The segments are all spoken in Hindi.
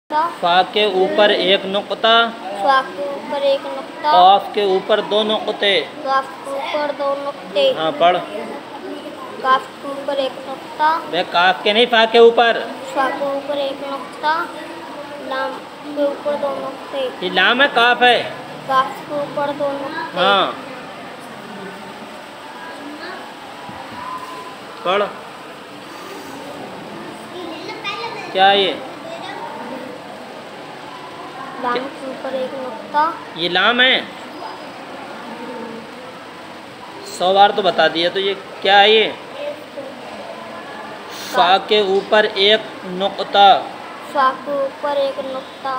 फा के ऊपर एक नुक्ता, फा के ऊपर एक नुक्ता, काफ के ऊपर दो नुक्ते, काफ के ऊपर दो नुक्ते। हाँ पढ़। काफ के ऊपर एक नुक्ता, वे काफ के नहीं, फा के ऊपर। फा के ऊपर एक नुक्ता, लाम के ऊपर दो नुक्ते। ये लाम है काफ है? काफ के ऊपर दो नुक्ते। हाँ पढ़। क्या ये? लाम के ऊपर एक नुक्ता। ये लाम है? 100 बार तो बता दिया। तो ये क्या है? ये फा के ऊपर एक नुक्ता, फा के ऊपर एक नुक्ता,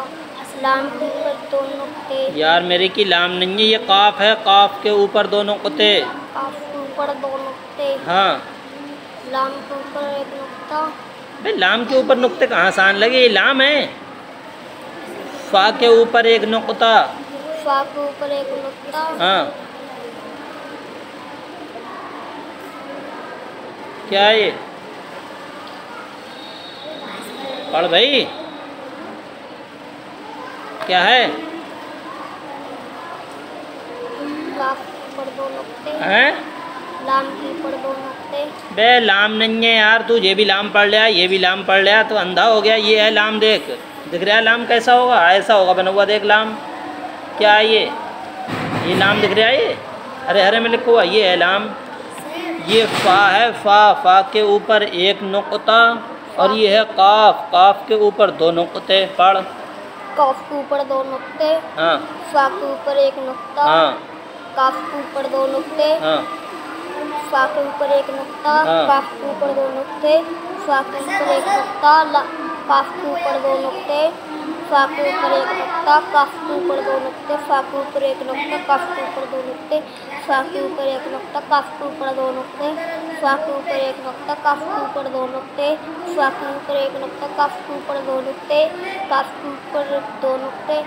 लाम के ऊपर दो नुक्ते। यार मेरे की लाम नहीं है, ये काफ है। काफ के ऊपर दो नुक्ते। काफ के ऊपर दो नुक्ते। हाँ लाम के ऊपर एक नुक्ता। भाई लाम के ऊपर नुक्ते कहाँ आसान लगे? ये लाम है। फा के ऊपर एक नुक्ता, फा के ऊपर एक नुक्ता। हाँ क्या है ये? पढ़ भाई, क्या है? काफ के ऊपर दो नुक्ते, हैं? लाम के ऊपर दो नुक्ते। बे लाम नहीं है यार, तू ये भी लाम पढ़ लिया, ये भी लाम पढ़ लिया तो अंधा हो गया। ये है लाम, देख दिख रहा है लाम कैसा होगा? ऐसा होगा बना हुआ, देख लाम। क्या है ये लाम दिख रहा है ये? अरे हरे में लिखा हुआ, ये है लाम। ये फा है, फा के ऊपर एक नुक्ता, और ये है काफ, काफ के ऊपर दो नुक्ते। पढ़। काफ के ऊपर दो नुक्ते, हाँ फा के ऊपर एक नुक्ता, हाँ काफ के ऊपर दो नुक्ते, हाँ फा के ऊपर एक नुक्ता, हाँ। काफ के ऊपर दो नुक्ते, फा के ऊपर एक नुक्ता, काफ के ऊपर दो नुक्ते, फा के ऊपर एक नुक्ता, काफ के ऊपर दो नुक्ते, फा के ऊपर एक नुक्ता, काफ के ऊपर दो नुक्ते, फा के ऊपर एक नुक्ता, काफ के ऊपर दो नुक्ते, फा के ऊपर एक नुक्ता, काफ के ऊपर दो नुक्ते, फा के ऊपर एक नुक्ता, काफ के ऊपर दो नुक्ते, काफ के ऊपर दो नुक्ते,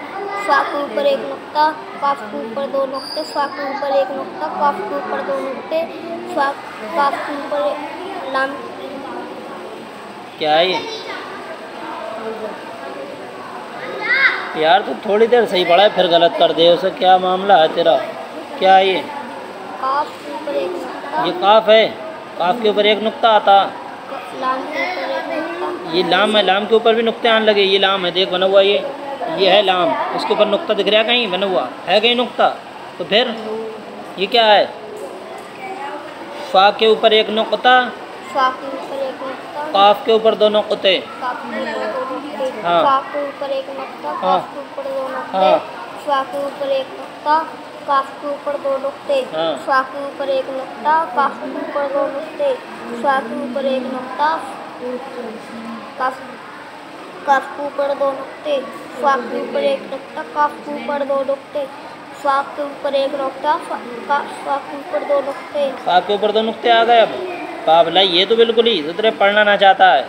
फा के ऊपर एक नुक्ता, काफ के ऊपर दो नुक्ते, फा के ऊपर एक नुक्ता, काफ के ऊपर दो नुक्ते, काफ के ऊपर लाम। क्या है ये? यार तो थोड़ी देर सही पढ़ा है फिर गलत कर दे उसे। क्या मामला है तेरा? क्या है ये? काफ के ऊपर एक नुक्ता, ये काफ है, काफ के ऊपर एक नुक्ता आता। लाम के ऊपर एक नुक्ता। ये लाम है, लाम के ऊपर भी नुक्ते आने लगे। ये लाम है, देख बना हुआ ये है लाम। इसके ऊपर नुक्ता दिख रहा है कहीं? बना हुआ है कहीं नुक्ता? तो फिर ये क्या है? फा के ऊपर एक नुक्ता, फा के ऊपर एक नुक्ता, काफ के ऊपर दो नुक्ते। काफ के ऊपर दो नुक्ते, हाँ। फा के ऊपर एक नुक्ता, हाँ। काफ के ऊपर दो नुक्ते, हाँ। फा के ऊपर एक नुक्ता, काफ के ऊपर दो नुक्ते, हाँ। फा के ऊपर एक नुक्ता, काफ के ऊपर दो नुक्ते, फा के ऊपर एक नुक्ता, काफ के ऊपर दो नुक्ते, फा के ऊपर एक नुक्ता, काफ के ऊपर दो नुक्ते, फा के ऊपर एक नुक्ता, फा के ऊपर दो नुक्ते। फा के ऊपर दो नुक्ते आ गए। अब काबला ये तो बिल्कुल ही तो तेरे पढ़ना ना चाहता है।